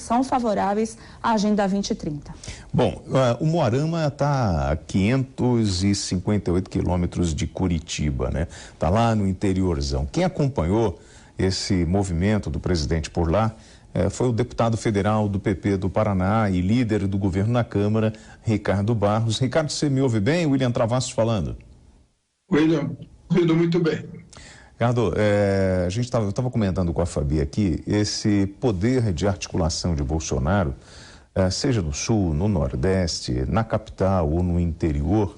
são favoráveis à Agenda 2030. Bom, o Moarama está a 558 quilômetros de Curitiba, né? Está lá no interiorzão. Quem acompanhou esse movimento do presidente por lá foi o deputado federal do PP do Paraná e líder do governo na Câmara, Ricardo Barros. Ricardo, você me ouve bem? William Travassos falando. William, ouvindo muito bem. Ricardo, eu estava comentando com a Fabi aqui, esse poder de articulação de Bolsonaro, seja no Sul, no Nordeste, na capital ou no interior,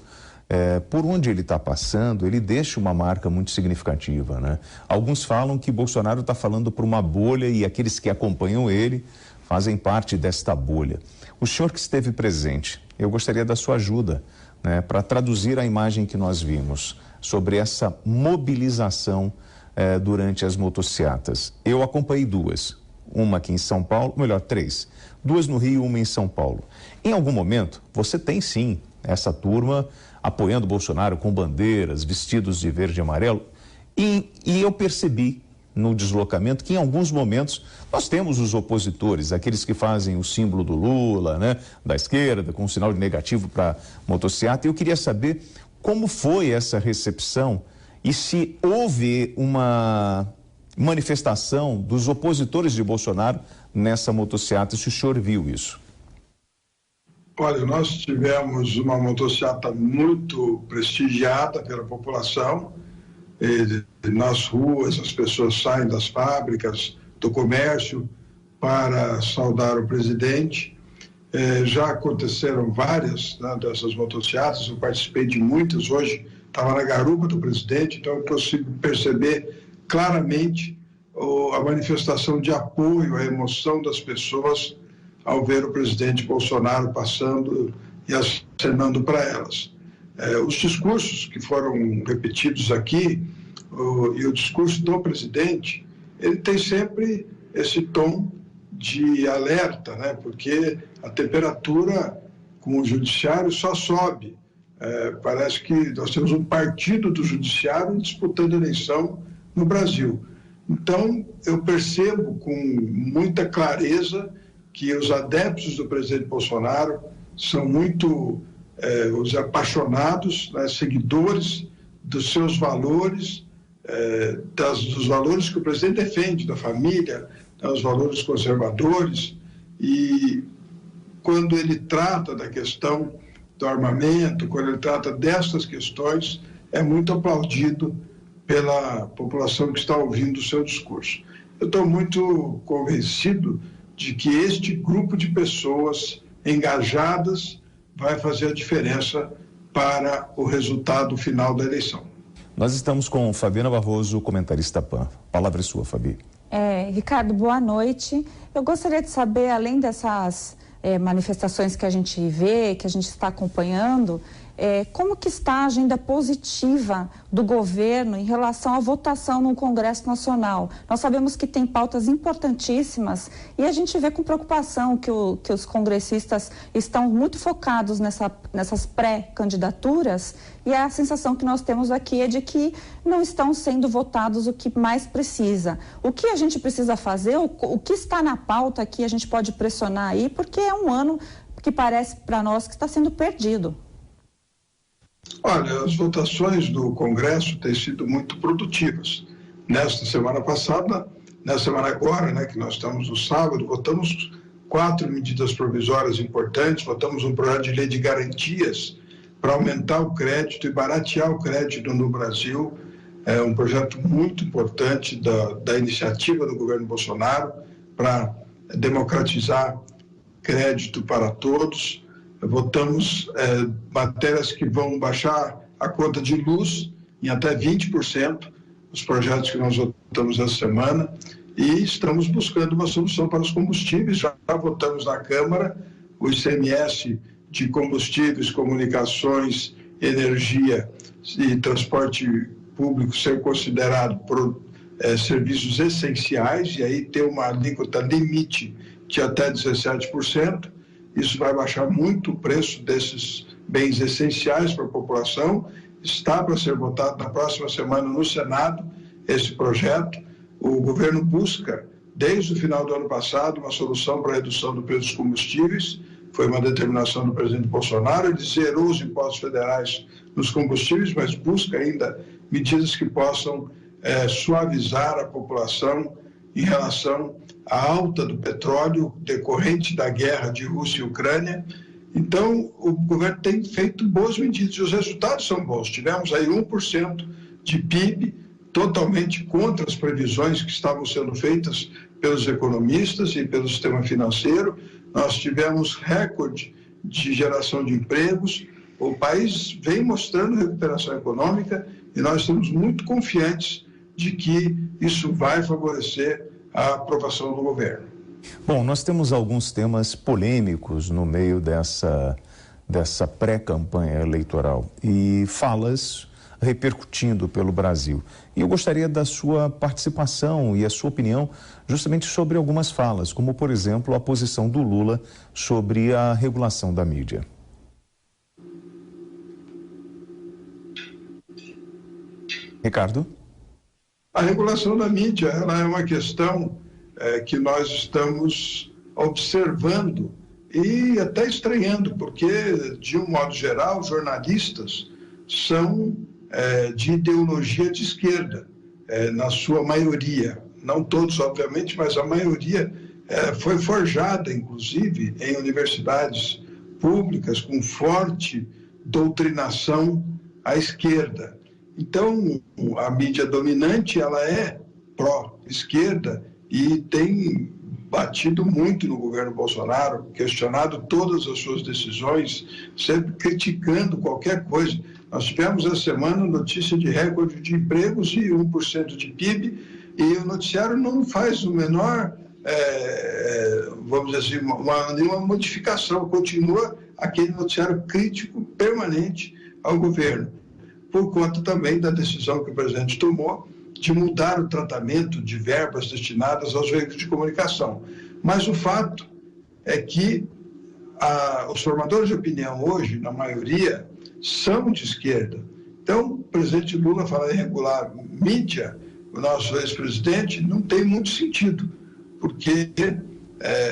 por onde ele está passando, ele deixa uma marca muito significativa, né? Alguns falam que Bolsonaro está falando por uma bolha e aqueles que acompanham ele fazem parte desta bolha. O senhor que esteve presente, eu gostaria da sua ajuda, né, para traduzir a imagem que nós vimos sobre essa mobilização durante as motociatas. Eu acompanhei duas, uma aqui em São Paulo, melhor, três, duas no Rio, uma em São Paulo. Em algum momento, você tem sim essa turma apoiando Bolsonaro com bandeiras, vestidos de verde e amarelo, e eu percebi no deslocamento que em alguns momentos nós temos os opositores, aqueles que fazem o símbolo do Lula, né, da esquerda, com um sinal de negativo para motociata. Eu queria saber como foi essa recepção e se houve uma manifestação dos opositores de Bolsonaro nessa motociata, se o senhor viu isso. Olha, nós tivemos uma motociata muito prestigiada pela população. Nas ruas, as pessoas saem das fábricas, do comércio, para saudar o presidente. Já aconteceram várias, né, dessas motocicletas, eu participei de muitas, hoje estava na garupa do presidente, então eu consigo perceber claramente a manifestação de apoio, a emoção das pessoas ao ver o presidente Bolsonaro passando e acenando para elas. Os discursos que foram repetidos aqui, e o discurso do presidente, ele tem sempre esse tom de alerta, né? Porque a temperatura com o judiciário só sobe. Parece que nós temos um partido do judiciário disputando eleição no Brasil. Então, eu percebo com muita clareza que os adeptos do presidente Bolsonaro são muito os apaixonados, né, seguidores dos seus valores, dos valores que o presidente defende, da família, os valores conservadores, e quando ele trata da questão do armamento, quando ele trata dessas questões, é muito aplaudido pela população que está ouvindo o seu discurso. Eu estou muito convencido de que este grupo de pessoas engajadas vai fazer a diferença para o resultado final da eleição. Nós estamos com Fabiana Barroso, comentarista PAN. A palavra é sua, Fabi. Ricardo, boa noite. Eu gostaria de saber, além dessas manifestações que a gente vê, que a gente está acompanhando, como que está a agenda positiva do governo em relação à votação no Congresso Nacional? Nós sabemos que tem pautas importantíssimas e a gente vê com preocupação que os congressistas estão muito focados nessas pré-candidaturas, e a sensação que nós temos aqui é de que não estão sendo votados o que mais precisa. O que a gente precisa fazer, o que está na pauta que a gente pode pressionar aí, porque é um ano que parece para nós que está sendo perdido. Olha, as votações do Congresso têm sido muito produtivas. Nesta semana passada, nessa semana agora, né, que nós estamos no sábado, votamos 4 medidas provisórias importantes, votamos um projeto de lei de garantias para aumentar o crédito e baratear o crédito no Brasil. É um projeto muito importante da iniciativa do governo Bolsonaro para democratizar crédito para todos. Votamos matérias que vão baixar a conta de luz em até 20%, os projetos que nós votamos essa semana, e estamos buscando uma solução para os combustíveis. Já votamos na Câmara o ICMS de combustíveis, comunicações, energia e transporte público ser considerado por serviços essenciais, e aí ter uma alíquota limite de até 17%. Isso vai baixar muito o preço desses bens essenciais para a população. Está para ser votado na próxima semana no Senado esse projeto. O governo busca desde o final do ano passado, uma solução para a redução do preço dos combustíveis. Foi uma determinação do presidente Bolsonaro, ele zerou os impostos federais nos combustíveis, mas busca ainda medidas que possam suavizar a população em relação à alta do petróleo decorrente da guerra de Rússia e Ucrânia. Então, o governo tem feito boas medidas e os resultados são bons. Tivemos aí 1% de PIB, totalmente contra as previsões que estavam sendo feitas pelos economistas e pelo sistema financeiro. Nós tivemos recorde de geração de empregos. O país vem mostrando recuperação econômica e nós estamos muito confiantes de que isso vai favorecer a aprovação do governo. Bom, nós temos alguns temas polêmicos no meio dessa pré-campanha eleitoral e falas repercutindo pelo Brasil. E eu gostaria da sua participação e a sua opinião justamente sobre algumas falas, como, por exemplo, a posição do Lula sobre a regulação da mídia. Ricardo? A regulação da mídia, ela é uma questão que nós estamos observando e até estranhando, porque, de um modo geral, jornalistas são de ideologia de esquerda, na sua maioria. Não todos, obviamente, mas a maioria foi forjada, inclusive, em universidades públicas com forte doutrinação à esquerda. Então, a mídia dominante, ela é pró-esquerda e tem batido muito no governo Bolsonaro, questionado todas as suas decisões, sempre criticando qualquer coisa. Nós tivemos essa semana notícia de recorde de empregos e 1% de PIB, e o noticiário não faz o menor, vamos dizer assim, nenhuma modificação, continua aquele noticiário crítico permanente ao governo, por conta também da decisão que o presidente tomou de mudar o tratamento de verbas destinadas aos veículos de comunicação. Mas o fato é que os formadores de opinião hoje, na maioria, são de esquerda. Então, o presidente Lula falar em regular mídia, o nosso ex-presidente, não tem muito sentido, porque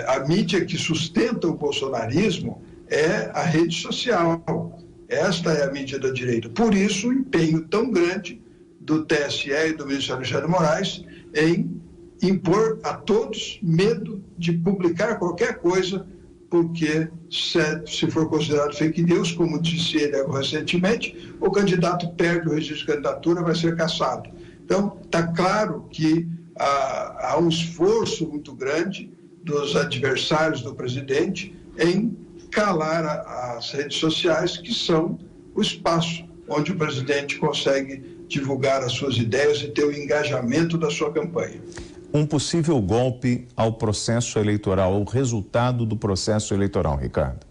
a mídia que sustenta o bolsonarismo é a rede social. Esta é a mídia da direita. Por isso, o empenho tão grande do TSE e do ministro Alexandre de Moraes em impor a todos medo de publicar qualquer coisa, porque se for considerado fake news, como disse ele recentemente, o candidato perde o registro de candidatura, vai ser cassado. Então, está claro que há um esforço muito grande dos adversários do presidente em calar as redes sociais, que são o espaço onde o presidente consegue divulgar as suas ideias e ter o engajamento da sua campanha. Um possível golpe ao processo eleitoral, ao resultado do processo eleitoral, Ricardo?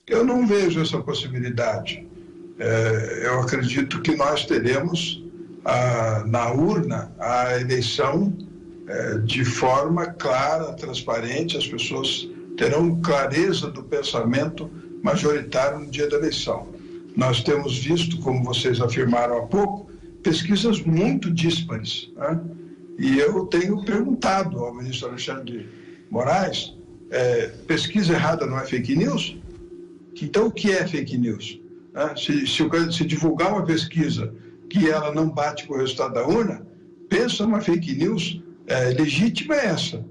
Eu não vejo essa possibilidade. Eu acredito que nós teremos na urna a eleição de forma clara, transparente, as pessoas terão clareza do pensamento majoritário no dia da eleição. Nós temos visto, como vocês afirmaram há pouco, pesquisas muito díspares, né? E eu tenho perguntado ao ministro Alexandre de Moraes, pesquisa errada não é fake news? Então, o que é fake news? Se divulgar uma pesquisa que ela não bate com o resultado da urna, pensa uma fake news legítima é essa.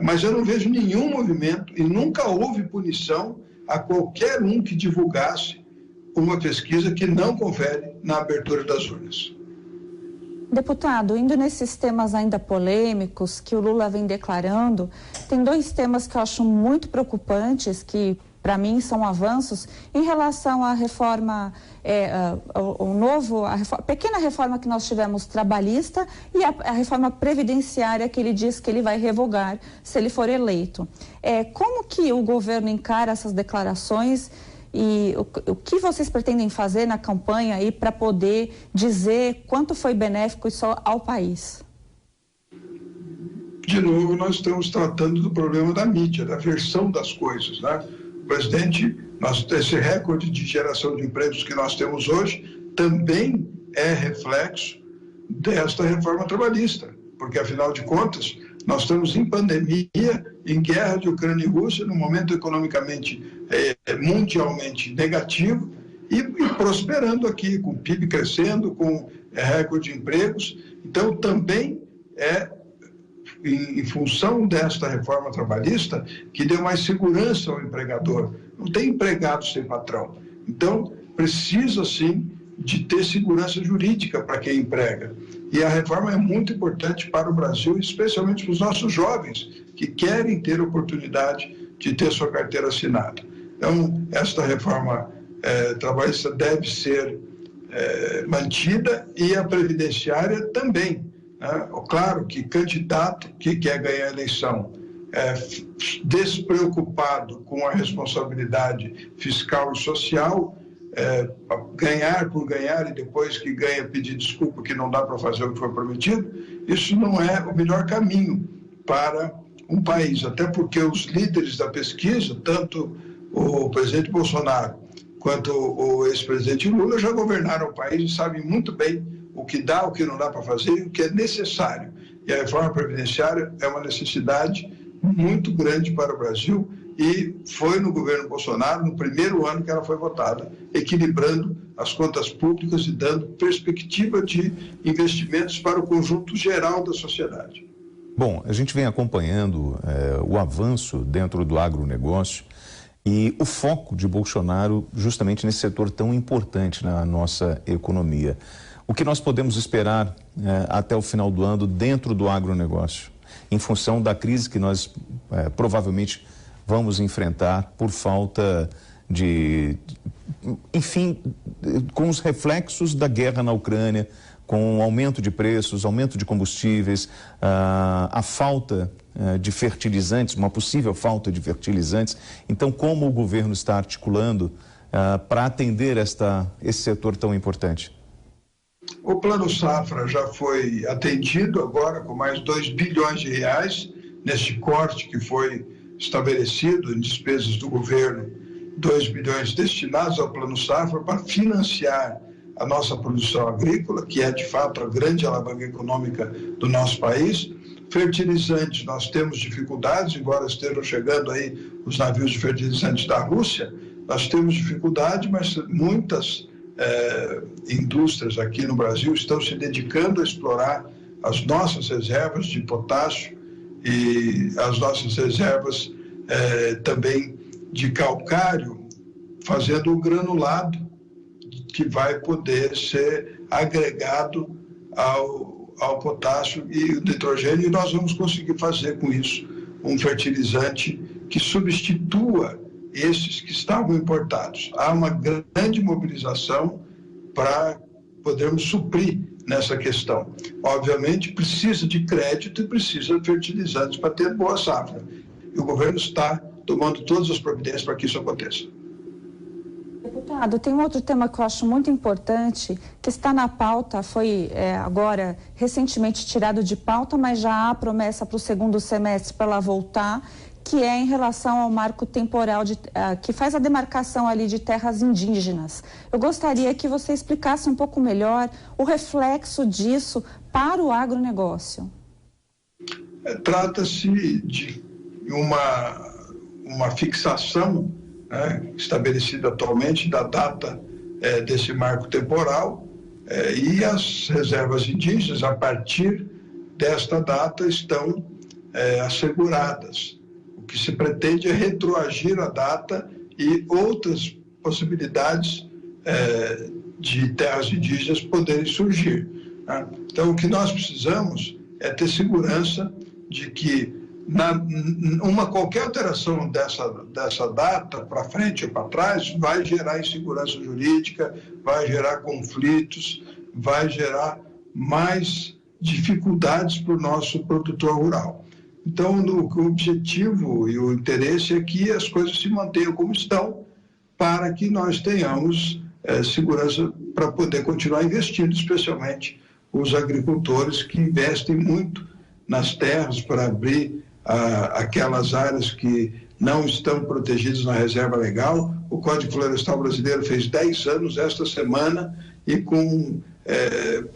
Mas eu não vejo nenhum movimento e nunca houve punição a qualquer um que divulgasse uma pesquisa que não confere na abertura das urnas. Deputado, indo nesses temas ainda polêmicos que o Lula vem declarando, tem dois temas que eu acho muito preocupantes, que para mim são avanços, em relação à reforma, a pequena reforma que nós tivemos trabalhista e a reforma previdenciária que ele diz que ele vai revogar se ele for eleito. Como que o governo encara essas declarações e o que vocês pretendem fazer na campanha aí para poder dizer quanto foi benéfico isso ao país? De novo, nós estamos tratando do problema da mídia, da versão das coisas, né? O presidente, esse recorde de geração de empregos que nós temos hoje também é reflexo desta reforma trabalhista, porque, afinal de contas, Nós estamos em pandemia, em guerra de Ucrânia e Rússia, num momento economicamente mundialmente negativo e prosperando aqui, com o PIB crescendo, com recorde de empregos. Então, também em função desta reforma trabalhista que deu mais segurança ao empregador. Não tem empregado sem patrão. Então, precisa, sim, de ter segurança jurídica para quem emprega. E a reforma é muito importante para o Brasil, especialmente para os nossos jovens, que querem ter oportunidade de ter sua carteira assinada. Então, esta reforma trabalhista deve ser mantida e a previdenciária também. Claro que candidato que quer ganhar a eleição despreocupado com a responsabilidade fiscal e social, ganhar por ganhar e depois que ganha pedir desculpa que não dá para fazer o que foi prometido, isso não é o melhor caminho para um país, até porque os líderes da pesquisa, tanto o presidente Bolsonaro quanto o ex-presidente Lula já governaram o país e sabem muito bem o que dá, o que não dá para fazer e o que é necessário. E a reforma previdenciária é uma necessidade muito grande para o Brasil e foi no governo Bolsonaro, no primeiro ano que ela foi votada, equilibrando as contas públicas e dando perspectiva de investimentos para o conjunto geral da sociedade. Bom, a gente vem acompanhando o avanço dentro do agronegócio e o foco de Bolsonaro justamente nesse setor tão importante na nossa economia. O que nós podemos esperar até o final do ano dentro do agronegócio, em função da crise que nós provavelmente vamos enfrentar por falta de, enfim, com os reflexos da guerra na Ucrânia, com o aumento de preços, aumento de combustíveis, a falta de fertilizantes, uma possível falta de fertilizantes. Então, como o governo está articulando para atender esse setor tão importante? O Plano Safra já foi atendido agora com mais 2 bilhões de reais neste corte que foi estabelecido em despesas do governo, 2 bilhões destinados ao Plano Safra para financiar a nossa produção agrícola, que é de fato a grande alavanca econômica do nosso país. Fertilizantes, nós temos dificuldades, embora estejam chegando aí os navios de fertilizantes da Rússia, nós temos dificuldade, mas muitas indústrias aqui no Brasil estão se dedicando a explorar as nossas reservas de potássio e as nossas reservas também de calcário, fazendo um granulado que vai poder ser agregado ao potássio e o nitrogênio, e nós vamos conseguir fazer com isso um fertilizante que substitua esses que estavam importados. Há uma grande mobilização para podermos suprir nessa questão. Obviamente, precisa de crédito e precisa de fertilizantes para ter boa safra. E o governo está tomando todas as providências para que isso aconteça. Deputado, tem um outro tema que eu acho muito importante, que está na pauta, foi agora recentemente tirado de pauta, mas já há promessa para o segundo semestre para ela voltar, que é em relação ao marco temporal que faz a demarcação ali de terras indígenas. Eu gostaria que você explicasse um pouco melhor o reflexo disso para o agronegócio. Trata-se de uma fixação estabelecida atualmente da data desse marco temporal e as reservas indígenas, a partir desta data, estão asseguradas. O que se pretende é retroagir a data e outras possibilidades de terras indígenas poderem surgir. Então, o que nós precisamos é ter segurança de que qualquer alteração dessa data para frente ou para trás vai gerar insegurança jurídica, vai gerar conflitos, vai gerar mais dificuldades para o nosso produtor rural. Então, o objetivo e o interesse é que as coisas se mantenham como estão, para que nós tenhamos segurança para poder continuar investindo, especialmente os agricultores que investem muito nas terras para abrir aquelas áreas que não estão protegidas na reserva legal. O Código Florestal Brasileiro fez 10 anos esta semana e com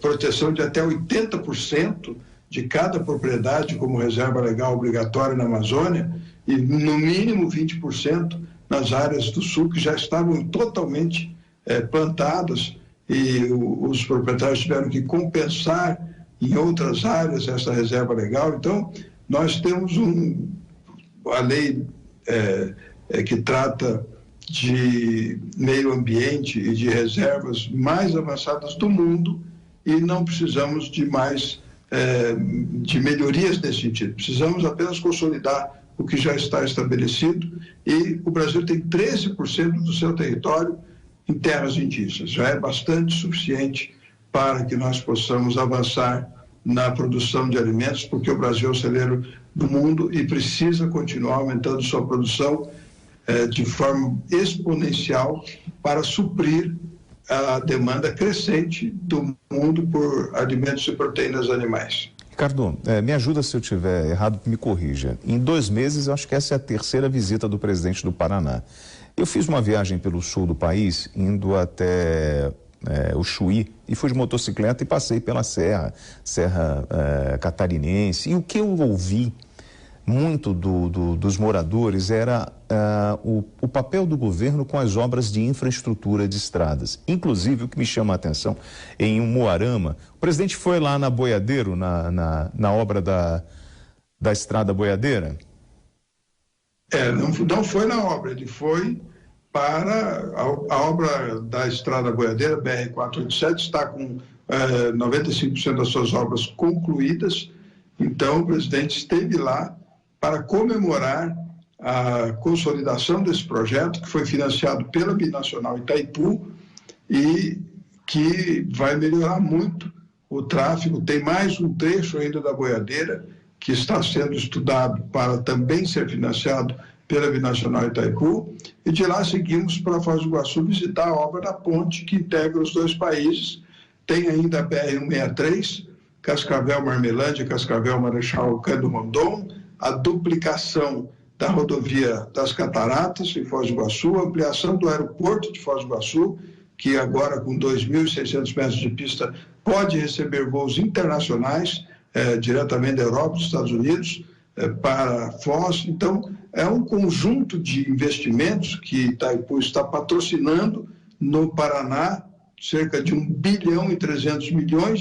proteção de até 80% de cada propriedade como reserva legal obrigatória na Amazônia e no mínimo 20% nas áreas do sul que já estavam totalmente plantadas e os proprietários tiveram que compensar em outras áreas essa reserva legal. Então, nós temos a lei que trata de meio ambiente e de reservas mais avançadas do mundo e não precisamos de mais de melhorias nesse sentido. Precisamos apenas consolidar o que já está estabelecido e o Brasil tem 13% do seu território em terras indígenas. Já é bastante suficiente para que nós possamos avançar na produção de alimentos, porque o Brasil é o celeiro do mundo e precisa continuar aumentando sua produção de forma exponencial para suprir a demanda crescente do mundo por alimentos e proteínas animais. Ricardo, me ajuda se eu estiver errado, me corrija. Em 2 meses, eu acho que essa é a terceira visita do presidente do Paraná. Eu fiz uma viagem pelo sul do país, indo até o Chuí, e fui de motocicleta e passei pela Serra Catarinense. E o que eu ouvi muito dos moradores era o papel do governo com as obras de infraestrutura de estradas. Inclusive, o que me chama a atenção, em Umuarama, o presidente foi lá na Boiadeiro, na obra da estrada Boiadeira? Não foi na obra, ele foi para a obra da estrada Boiadeira, BR-487, está com 95% das suas obras concluídas. Então, o presidente esteve lá para comemorar a consolidação desse projeto, que foi financiado pela Binacional Itaipu e que vai melhorar muito o tráfego. Tem mais um trecho ainda da Boiadeira que está sendo estudado para também ser financiado pela Binacional Itaipu, e de lá seguimos para Foz do Iguaçu visitar a obra da ponte que integra os dois países. Tem ainda a BR-163, Cascavel-Marmelândia, Cascavel-Marechal Cândido Rondon, a duplicação da rodovia das Cataratas em Foz do Iguaçu, a ampliação do aeroporto de Foz do Iguaçu, que agora com 2.600 metros de pista pode receber voos internacionais diretamente da Europa, dos Estados Unidos, para Foz. Então, é um conjunto de investimentos que Itaipu está patrocinando no Paraná, cerca de R$1,3 bilhão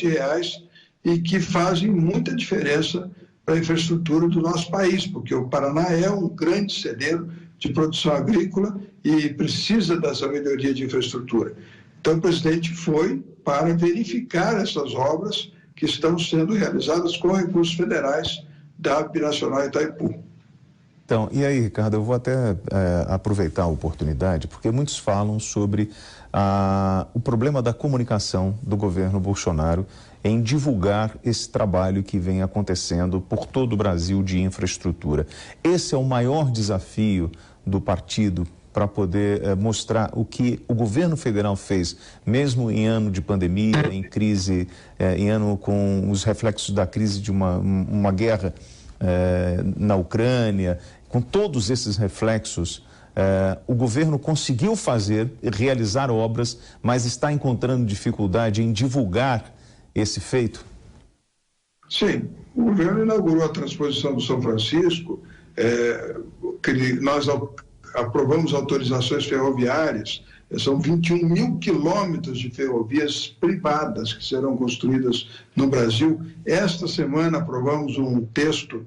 e que fazem muita diferença para a infraestrutura do nosso país, porque o Paraná é um grande celeiro de produção agrícola e precisa dessa melhoria de infraestrutura. Então, o presidente foi para verificar essas obras que estão sendo realizadas com recursos federais da Binacional Itaipu. Então, e aí, Ricardo, eu vou até aproveitar a oportunidade, porque muitos falam sobre o problema da comunicação do governo Bolsonaro em divulgar esse trabalho que vem acontecendo por todo o Brasil de infraestrutura. Esse é o maior desafio do partido para poder mostrar o que o governo federal fez, mesmo em ano de pandemia, em crise, em ano com os reflexos da crise de uma guerra na Ucrânia, com todos esses reflexos, o governo conseguiu realizar obras, mas está encontrando dificuldade em divulgar esse feito? Sim, o governo inaugurou a transposição do São Francisco, nós aprovamos autorizações ferroviárias, são 21 mil quilômetros de ferrovias privadas que serão construídas no Brasil. Esta semana aprovamos um texto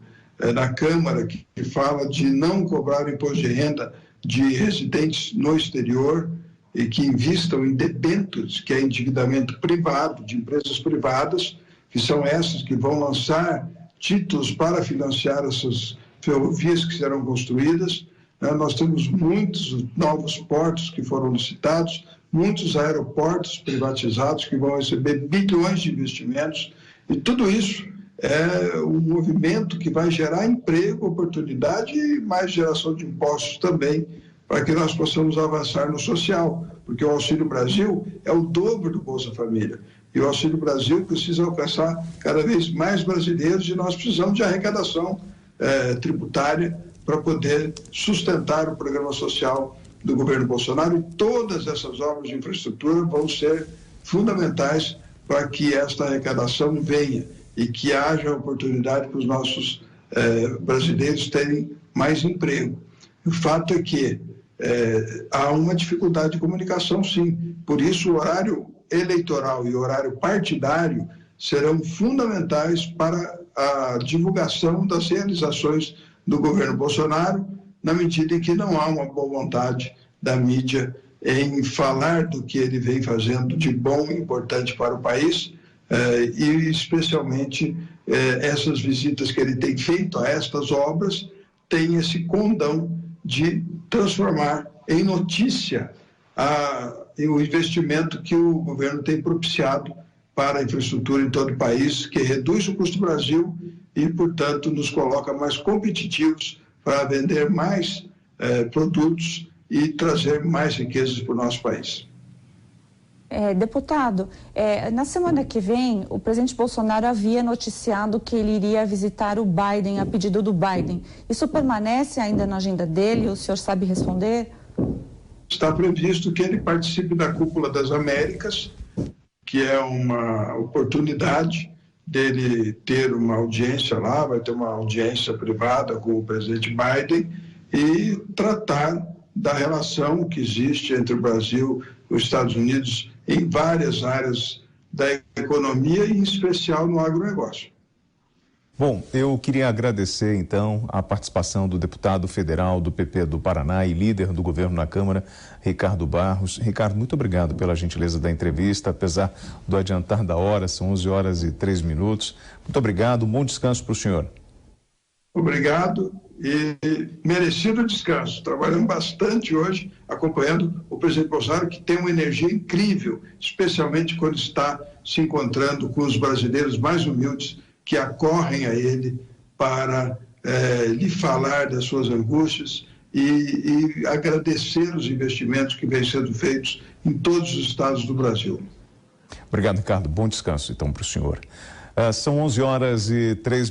na Câmara que fala de não cobrar imposto de renda de residentes no exterior e que investam em debêntures, que é endividamento privado, de empresas privadas, que são essas que vão lançar títulos para financiar essas ferrovias que serão construídas. Nós temos muitos novos portos que foram licitados, muitos aeroportos privatizados que vão receber bilhões de investimentos, e tudo isso é um movimento que vai gerar emprego, oportunidade e mais geração de impostos também, para que nós possamos avançar no social, porque o Auxílio Brasil é o dobro do Bolsa Família, e o Auxílio Brasil precisa alcançar cada vez mais brasileiros, e nós precisamos de arrecadação tributária para poder sustentar o programa social do governo Bolsonaro, e todas essas obras de infraestrutura vão ser fundamentais para que esta arrecadação venha. e que haja oportunidade para os nossos brasileiros terem mais emprego. O fato é que há uma dificuldade de comunicação, sim. Por isso, o horário eleitoral e o horário partidário serão fundamentais para a divulgação das realizações do governo Bolsonaro, na medida em que não há uma boa vontade da mídia em falar do que ele vem fazendo de bom e importante para o país, e especialmente essas visitas que ele tem feito a estas obras têm esse condão de transformar em notícia o investimento que o governo tem propiciado para a infraestrutura em todo o país, que reduz o custo do Brasil e, portanto, nos coloca mais competitivos para vender mais produtos e trazer mais riquezas para o nosso país. Deputado, na semana que vem, o presidente Bolsonaro havia noticiado que ele iria visitar o Biden, a pedido do Biden. Isso permanece ainda na agenda dele? O senhor sabe responder? Está previsto que ele participe da Cúpula das Américas, que é uma oportunidade dele ter uma audiência lá, vai ter uma audiência privada com o presidente Biden e tratar da relação que existe entre o Brasil e os Estados Unidos em várias áreas da economia e em especial no agronegócio. Bom, eu queria agradecer então a participação do deputado federal do PP do Paraná e líder do governo na Câmara, Ricardo Barros. Ricardo, muito obrigado pela gentileza da entrevista, apesar do adiantar da hora, são 11 horas e 3 minutos. Muito obrigado, bom descanso para o senhor. Obrigado e merecido descanso. Trabalhamos bastante hoje acompanhando o presidente Bolsonaro, que tem uma energia incrível, especialmente quando está se encontrando com os brasileiros mais humildes que acorrem a ele para lhe falar das suas angústias e agradecer os investimentos que vêm sendo feitos em todos os estados do Brasil. Obrigado, Ricardo. Bom descanso, então, para o senhor. São 11 horas e 3